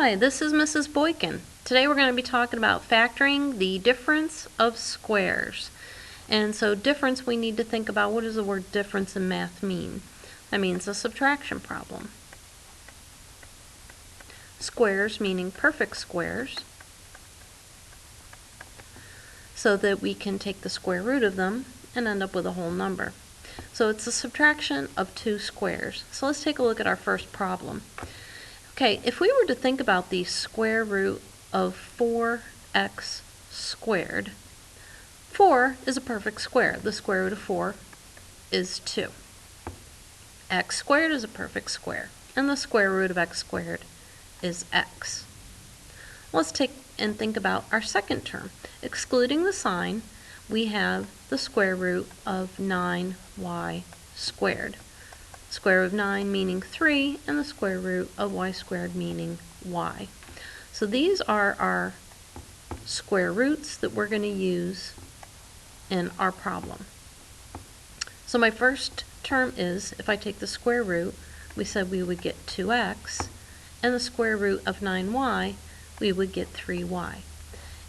Hi, this is Mrs. Boykin. Today we're going to be talking about factoring the difference of squares. And so difference, we need to think about, what does the word difference in math mean? That means a subtraction problem. Squares meaning perfect squares, so that we can take the square root of them and end up with a whole number. So it's a subtraction of two squares. So let's take a look at our first problem. Okay, if we were to think about the square root of 4x squared, 4 is a perfect square. The square root of 4 is 2. X squared is a perfect square, and the square root of x squared is x. Let's take and think about our second term. Excluding the sign, we have the square root of 9y squared. Square root of 9 meaning 3, and the square root of y squared meaning y. So these are our square roots that we're going to use in our problem. So my first term is, if I take the square root, we said we would get 2x, and the square root of 9y, we would get 3y.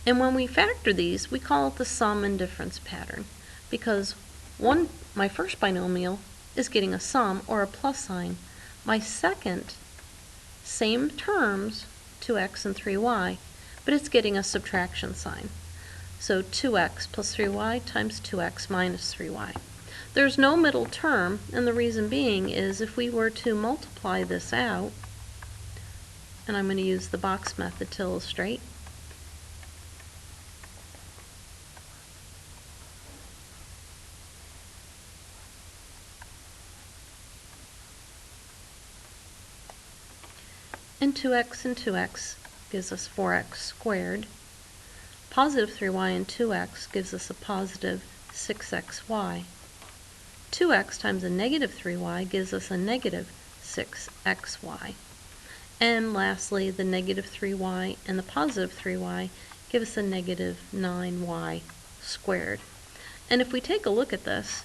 And when we factor these, we call it the sum and difference pattern, because my first binomial is getting a sum or a plus sign. My second, same terms, 2x and 3y, but it's getting a subtraction sign. So 2x plus 3y times 2x minus 3y. There's no middle term, and the reason being is if we were to multiply this out, and I'm going to use the box method to illustrate, and 2x gives us 4x squared. Positive 3y and 2x gives us a positive 6xy. 2x times a negative 3y gives us a negative 6xy. And lastly, the negative 3y and the positive 3y give us a negative 9y squared. And if we take a look at this,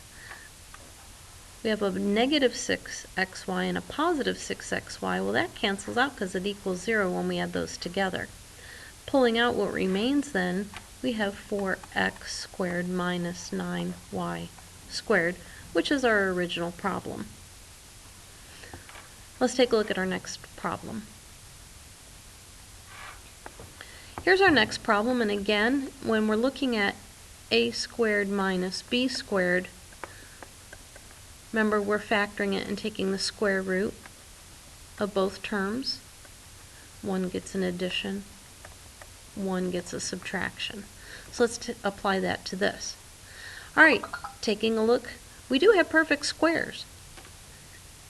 we have a negative 6xy and a positive 6xy. Well, that cancels out because it equals 0 when we add those together. Pulling out what remains then, we have 4x squared minus 9y squared, which is our original problem. Let's take a look at our next problem. Here's our next problem, and again, when we're looking at a squared minus b squared, remember, we're factoring it and taking the square root of both terms. One gets an addition, one gets a subtraction. So let's apply that to this. All right, taking a look, we do have perfect squares.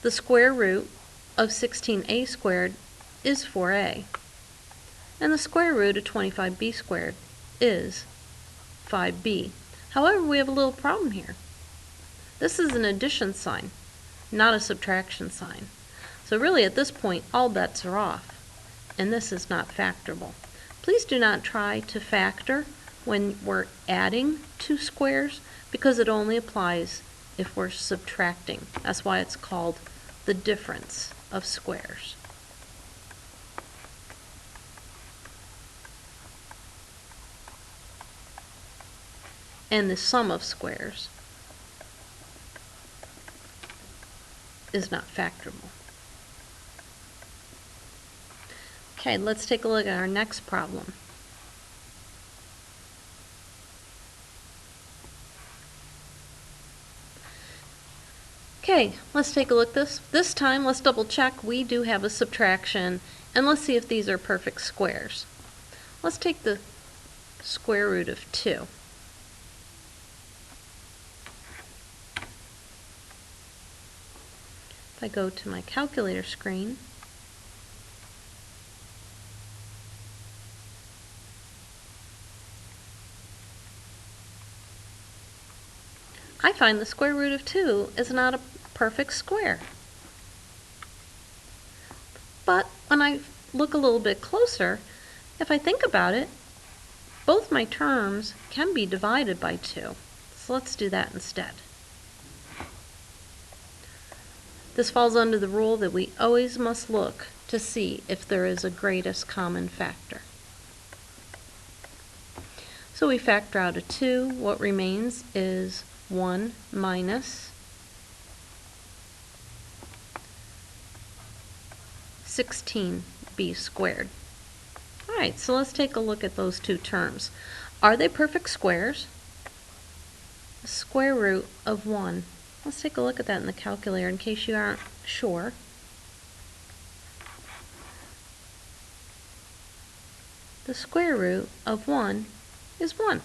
The square root of 16a squared is 4a, and the square root of 25b squared is 5b. However, we have a little problem here. This is an addition sign, not a subtraction sign. So really at this point, all bets are off, and this is not factorable. Please do not try to factor when we're adding two squares, because it only applies if we're subtracting. That's why it's called the difference of squares. And the sum of squares is not factorable. Okay, let's take a look at our next problem. Okay, let's take a look this time. Let's double check. We do have a subtraction, and let's see if these are perfect squares. Let's take the square root of 2. If I go to my calculator screen, I find the square root of 2 is not a perfect square. But when I look a little bit closer, if I think about it, both my terms can be divided by 2. So let's do that instead. This falls under the rule that we always must look to see if there is a greatest common factor. So we factor out a 2. What remains is 1 minus 16b squared. All right, so let's take a look at those two terms. Are they perfect squares? The square root of 1. Let's take a look at that in the calculator in case you aren't sure. The square root of 1 is 1.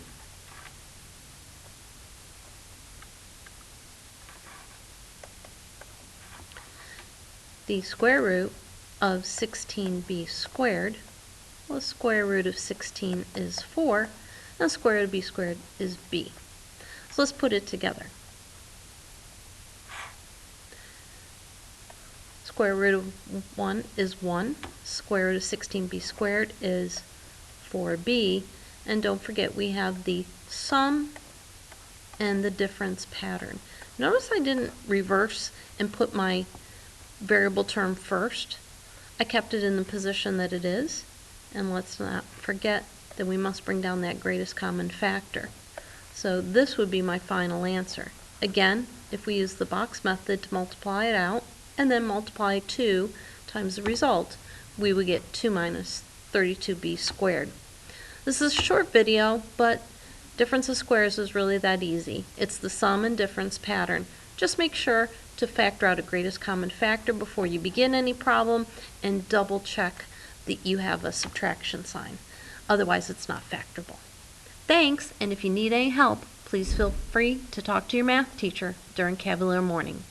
The square root of 16b squared, well, the square root of 16 is 4, and the square root of b squared is b. So let's put it together. Square root of 1 is 1. Square root of 16b squared is 4b. And don't forget, we have the sum and the difference pattern. Notice I didn't reverse and put my variable term first. I kept it in the position that it is. And let's not forget that we must bring down that greatest common factor. So this would be my final answer. Again, if we use the box method to multiply it out, and then multiply 2 times the result, we would get 2 minus 32b squared. This is a short video, but difference of squares is really that easy. It's the sum and difference pattern. Just make sure to factor out a greatest common factor before you begin any problem, and double check that you have a subtraction sign. Otherwise, it's not factorable. Thanks, and if you need any help, please feel free to talk to your math teacher during Cavalier Morning.